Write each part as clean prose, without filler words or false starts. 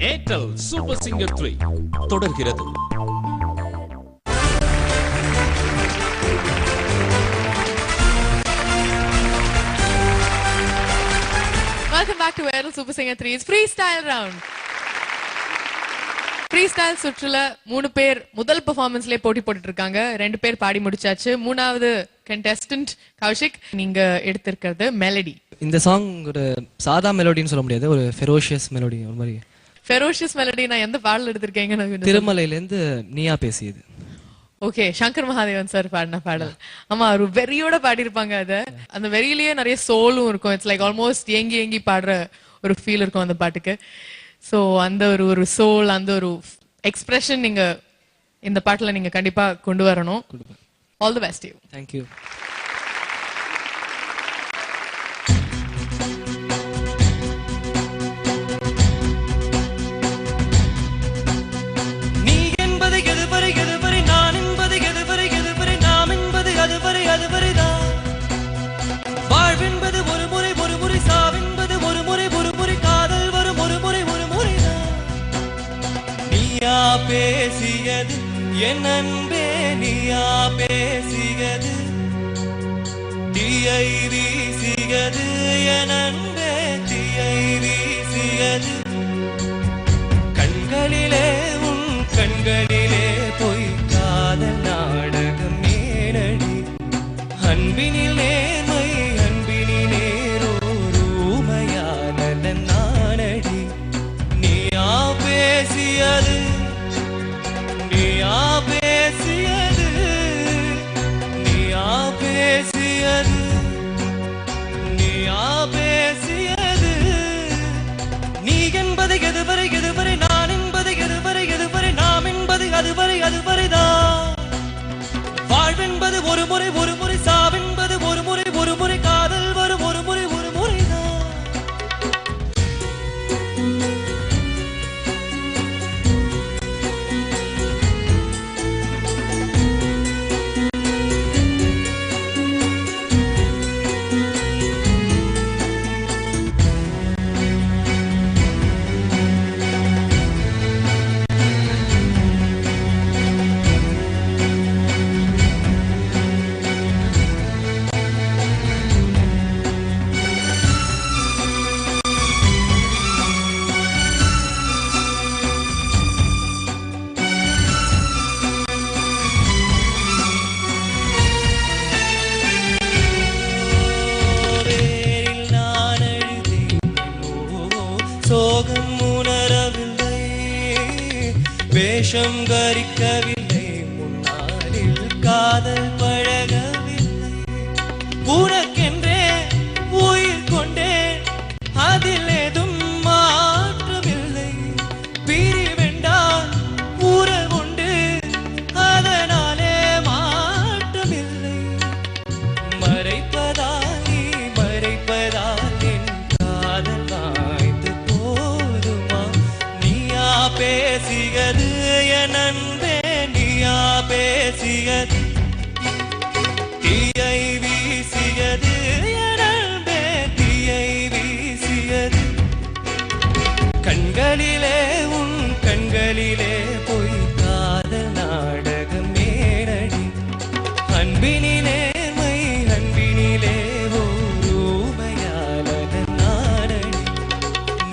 Airtel super singer 3 தொடர்கிறது. Welcome back to Airtel Super Singer 3's freestyle round. freestyle சுற்றுல 3 பேர் முதல் பெர்ஃபார்மன்ஸ்லயே போட்டி போட்டுட்டு இருக்காங்க. 2 பேர் பாடி முடிச்சாச்சு. மூணாவது கண்டெஸ்டன்ட் கௌஷிக், நீங்க எடுத்திருக்கிறது மெலடி. இந்த சாங் ஒரு சாதா மெலோடின்னு சொல்ல முடியாது, ஒரு ஃபெரோஷியஸ் மெலோடி. ஒரு மாதிரி ஃபெரோஷியஸ் மெலடி. நான் எந்த பாடல் எடுத்திருக்கேங்க? திருமலையில இருந்து நீயா பேசியது. ஓகே, சங்கர் மகாதேவன் சார் பாடின பாடல். ஆமா, ஒரு வெறியோட பாடியிருப்பாங்க. அத அந்த வெறியிலேயே நிறைய சோலும் இருக்கும். இட்ஸ் லைக் ஆல்மோஸ்ட் ஏங்கி ஏங்கி பாடுற ஒரு ஃபீல் இருக்கும் அந்த பாட்டுக்கு. ஸோ அந்த ஒரு சோல், அந்த ஒரு எக்ஸ்பிரஷன் நீங்க இந்த பாட்டுல நீங்க கண்டிப்பா கொண்டு வரணும். All the best you. Thank you. பேசியது என் அன்பே, நீயா பேசியது தீயை வீசியது என் அன்பே, தீயை வீசியது கண்களிலே உன் கண்களிலே பொய் காதல் நாடகம் ஏனடி அன்பினில் நேர்மை அன்பினில் நேரோரு ஊமையான நானடி நீயா பேசியது நீயா பேசியது நீயா பேசியது நீயா பேசியது நீ என்பது எதுவரை எதுவரை நான் என்பது எதுவரை எதுவரை நாம் என்பது அதுவரை அதுவரைதான் வாழ்வென்பது ஒரு முறை ஒரு முறை சாவென்பது ஒரு முறை ஒரு முறை காதல் வரும் ஒரு முறை ஒரு முறைதான் சோகம் உணரவில்லை, வேஷம் கரிக்கவில்லை, முன்னாளில் காதல் பழகவில்லை, உனக்கென்றே உயிர் கொண்டேன், அதில் ஏதும் மாற்றமில்லை, பிரிவென்றால் உறவுண்டு, அதனாலே மாற்றமில்லை, மறைப்பதால் நீ மறைப்பதால் என் காதல் பேசியது என் அன்பே, நீயா பேசியது தீயை வீசியது என் அன்பே, தீயை வீசியது கண்களிலே உன் கண்களிலே பொய் காதல் நாடகம் ஏனடி அன்பினிலே மை அன்பினிலே ஊமையால நானடி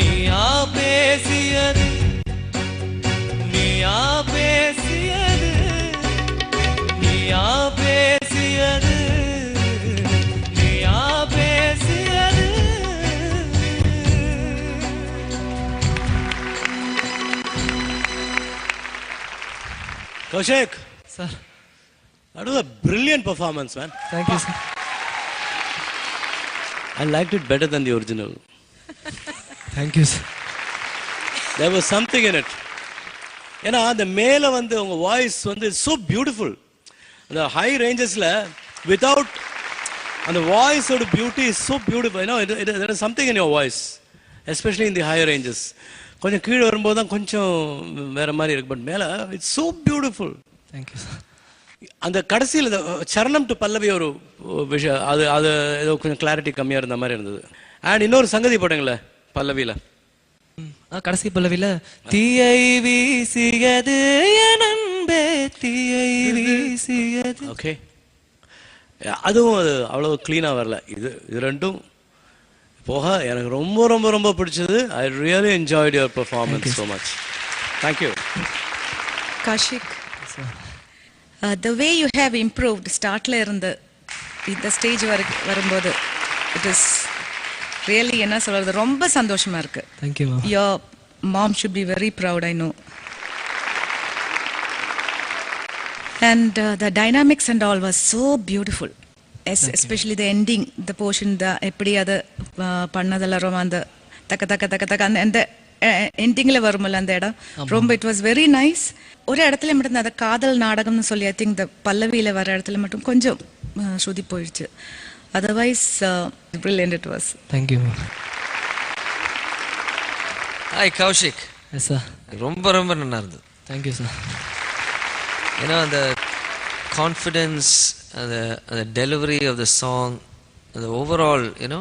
நீயா பேசியது நீயா பேசியது நீயா பேசியது நீயா பேசியது Kaushik Sir, that was a brilliant performance, man. thank you sir. I liked it better than the original. Thank you sir. There was something in it. ஏன்னா அந்த மேலே வந்து உங்கள் வாய்ஸ் வந்து ஸோ பியூட்டிஃபுல். அந்த ஹை ரேஞ்சஸில் வித்தவுட் அந்த வாய்ஸோட beauty is so beautiful. ஏன்னா there is something in your voice, especially in the higher ranges. கொஞ்சம் கீழே வரும்போது தான் கொஞ்சம் வேற மாதிரி இருக்கு, பட் மேலே it's so beautiful. Thank you sir. அந்த கடைசியில் இந்த சரணம் டு பல்லவி ஒரு விஷயம், அது அது ஏதோ கொஞ்சம் கிளாரிட்டி கம்மியாக இருந்த மாதிரி இருந்தது. அண்ட் இன்னொரு சங்கதி போட்டீங்களே பல்லவியில், கடைசி பல்லவியில் தீயை வீசியது என் அன்பே தீயை வீசியது. ஓகே, அதுவும் அது அவ்வளோ க்ளீனாக வரல. இது ரெண்டும் போக எனக்கு ரொம்ப ரொம்ப ரொம்ப பிடிச்சது. I really enjoyed your performance so much. Thank you. Kaushik, the way you have improved ஸ்டார்ட்ல இருந்து இந்த ஸ்டேஜ் வரும்போது இட் இஸ் ரியலி என்ன சொல்றது, ரொம்ப சந்தோஷமா இருக்கு. Thank you ma'am. Your mom should be very proud, I know. And the dynamics and all was so beautiful. Especially the ending, the portion, the எப்படி அது பண்ணதெல்லாம் ரொம்ப அந்த தக்க அந்த எண்டிங்கில் வருமல்ல அந்த இடம் ரொம்ப இட் வாஸ் வெரி நைஸ். ஒரு இடத்துல மட்டும் அந்த காதல் நாடகம்னு சொல்லி ஐ திங்க் இந்த பல்லவியில் வர இடத்துல மட்டும் கொஞ்சம் ஸ்ருதி போயிடுச்சு. Otherwise brilliant it was. Thank you ma'am. Hi Kaushik. Yes sir. ரொம்ப ரொம்ப நல்லா இருந்தது. Thank you sir. ஏன்னா அந்த கான்ஃபிடென்ஸ், அந்த டெலிவரி ஆஃப் த சாங், அந்த ஓவரால் யூனோ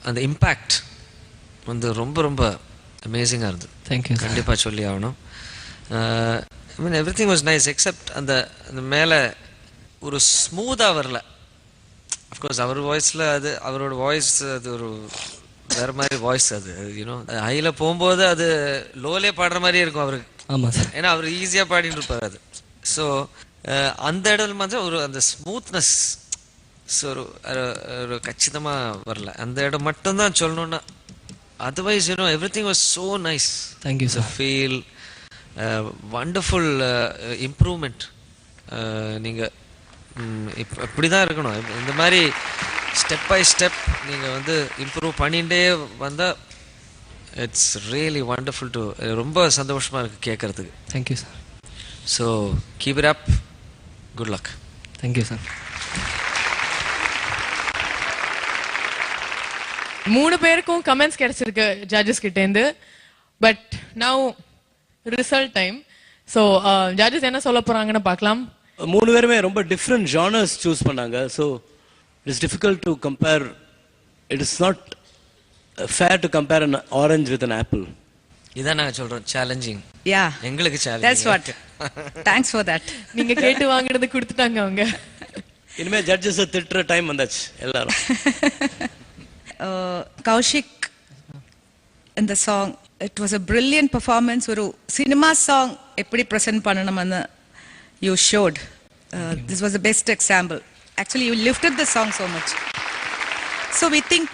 அந்த இம்பேக்ட் வந்து ரொம்ப ரொம்ப அமேசிங்காக இருந்தது. தேங்க்யூ. கண்டிப்பாக சொல்லி ஆகணும். I mean everything was nice except அந்த மேலே ஒரு ஸ்மூத்தாக வரல. அஃப்கோர்ஸ் அவர் வாய்ஸில் அது அவரோட வாய்ஸ் அது ஒரு வேறு மாதிரி வாய்ஸ். அது யூனோ ஹையில் போகும்போது அது லோலே பாடுற மாதிரியே இருக்கும் அவருக்கு. ஆமாம் சார். ஏன்னா அவர் ஈஸியாக பாடிட்டு இருப்பார் அது. ஸோ அந்த இடத்துல மாதிரி ஒரு அந்த ஸ்மூத்னஸ் ஒரு கச்சிதமாக வரல. அந்த இடம் மட்டும்தான் சொல்லணுன்னா. Otherwise you know every thing was so nice. Thank you sir. Feel wonderful improvement. நீங்கள் இப்படி தான் இருக்கணும். இந்த மாதிரி ஸ்டெப் பை ஸ்டெப் நீங்கள் வந்து இம்ப்ரூவ் பண்ணிகிட்டே வந்தால் இட்ஸ் ரியலி வண்டர்ஃபுல் டு. ரொம்ப சந்தோஷமாக இருக்குது கேட்குறதுக்கு. Thank you sir. So keep it up. Good luck. Thank you sir. 3 பேருக்கும் கமெண்ட்ஸ் கிடைச்சிருக்கு ஜட்ஜஸ் கிட்டேருந்து. But now result time. So judges என்ன சொல்ல போறாங்கன்னு பார்க்கலாம். 3 பேருமே ரொம்ப டிஃப்ரெண்ட் ஜானர்ஸ் சூஸ் பண்ணாங்க. So it's difficult to compare. It is not fair to compare an orange with an apple. இதான் நாங்கள் சொல்கிறோம், சேலஞ்சிங். யா, எங்களுக்கு that's what. Thanks for that. நீங்க கேட்டு வாங்கினது கொடுத்துட்டாங்க அவங்க. இனிமே ஜட்ஜஸ் திட்டுற டைம் வந்தாச்சு எல்லாரும். Kaushik, in the song, it was a brilliant performance. ஒரு சினிமா சாங் எப்படி ப்ரெசென்ட் பண்ணணும்னு you showed. This was the best example. Actually, you lifted the song so much. So we think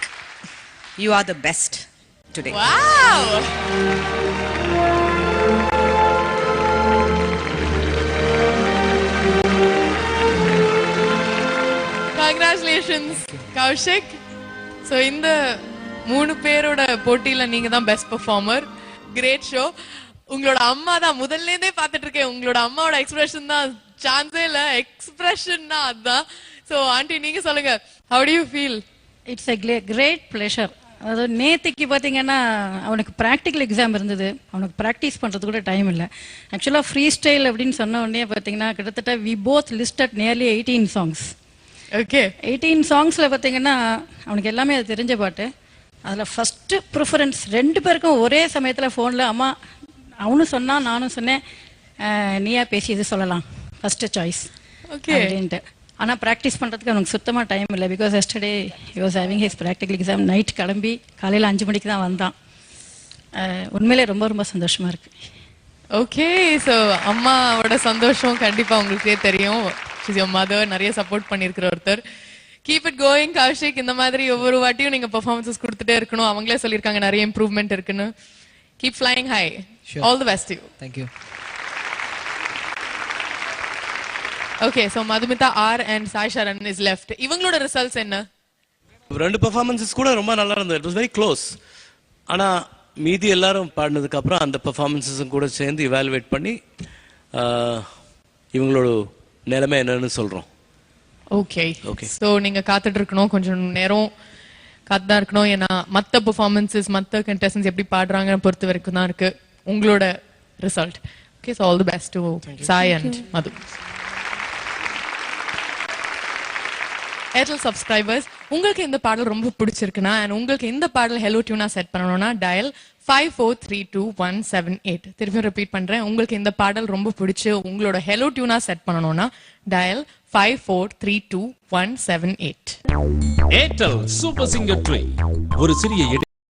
you are the best today. Wow! Congratulations, Kaushik. So இந்த 3 பேரோட போட்டியில நீங்க தான் best performer. Great show. உங்களோட அம்மா தான் முதல்ல இருந்தே பார்த்துட்டு இருக்கேன். உங்களோட அம்மாவோட எக்ஸ்பிரஷன் தான் சான்ஸே இல்ல. எக்ஸ்பிரஷன் தான் அதான். ஸோ ஆண்டி நீங்க சொல்லுங்க, how do you feel? It's a great pleasure. அதாவது நேற்றுக்கு பார்த்தீங்கன்னா அவனுக்கு ப்ராக்டிக்கல் எக்ஸாம் இருந்தது. அவனுக்கு ப்ராக்டிஸ் பண்ணுறது கூட டைம் இல்லை. ஆக்சுவலாக ஃப்ரீ ஸ்டைல் அப்படின்னு சொன்ன உடனே பார்த்தீங்கன்னா கிட்டத்தட்ட we both listed nearly 18 songs. Okay, 18 songsல பார்த்தீங்கன்னா அவனுக்கு எல்லாமே அது தெரிஞ்ச பாட்டு. அதில் ஃபஸ்ட்டு ப்ரிஃபரன்ஸ் 2 பேருக்கும் ஒரே சமயத்தில் ஃபோனில் அம்மா அவனும் சொன்னான் நானும் சொன்னேன், நீயா பேசி இது சொல்லலாம் ஃபஸ்ட்டு சாய்ஸ் அப்படின்ட்டு. ஆனால் ப்ராக்டிஸ் பண்ணுறதுக்கு அவனுக்கு சுத்தமாக டைம் இல்லை. Because yesterday he was having his practical exam. Night கிளம்பி காலையில் 5 மணிக்கு தான் வந்தான். உண்மையிலே ரொம்ப ரொம்ப சந்தோஷமாக இருக்குது. ஓகே, ஸோ அம்மாவோட சந்தோஷம் கண்டிப்பாக உங்களுக்கே தெரியும். She's your mother. நிறைய சப்போர்ட் பண்ணியிருக்கிற ஒருத்தர். Keep it going Kaushik. இந்த மாதிரி ஒவ்வொரு வாட்டியும் நீங்கள் பர்ஃபார்மன்ஸஸ் கொடுத்துட்டே இருக்கணும். அவங்களே சொல்லியிருக்காங்க நிறைய இம்ப்ரூவ்மெண்ட் இருக்குன்னு. Keep flying high. All the best you. Thank you. Okay, so Madhumita R and Sai Charan is left. இவங்களோட ரிசல்ட்ஸ் என்ன? 2 பெர்ஃபார்மன்ஸஸ் கூட ரொம்ப நல்லா இருந்தது. It was very close. ஆனால் மீதி எல்லாரும் பாடினதுக்கு அப்புறம் அந்த பெர்ஃபார்மன்ஸஸும் கூட சேர்ந்து இவாலுவேட் பண்ணி இவங்களோட நிலைமை என்னன்னு சொல்கிறோம். ஓகே, ஸோ நீங்கள் காத்துட்டு இருக்கணும், கொஞ்சம் நேரம் காத்து தான் இருக்கணும். ஏன்னா மற்ற பெர்ஃபார்மன்ஸஸ் மற்ற கண்டெஸ்டன்ஸ் எப்படி பாடுறாங்கன்னு பொறுத்த வரைக்கும் தான் இருக்கு உங்களோட result. Okay, so all the best to Sai and Madhu. Airtel subscribers, உங்களுக்கு இந்த பாடல் ரொம்ப பிடிச்சிருக்குன்னா அண்ட் உங்களுக்கு இந்த பாடல் ஹெலோ டியூனா செட் பண்ணணும்னா டயல் 5432-178. திரும்பி ரிப்பீட் பண்றேன். உங்களுக்கு இந்த பாடல் ரொம்ப பிடிச்சு உங்களோட ஹெலோ டியூனா செட் பண்ணணும்னா டயல் 5432-178. ஏர்டெல் சூப்பர் சிங்கர் 3 ஒரு சிறிய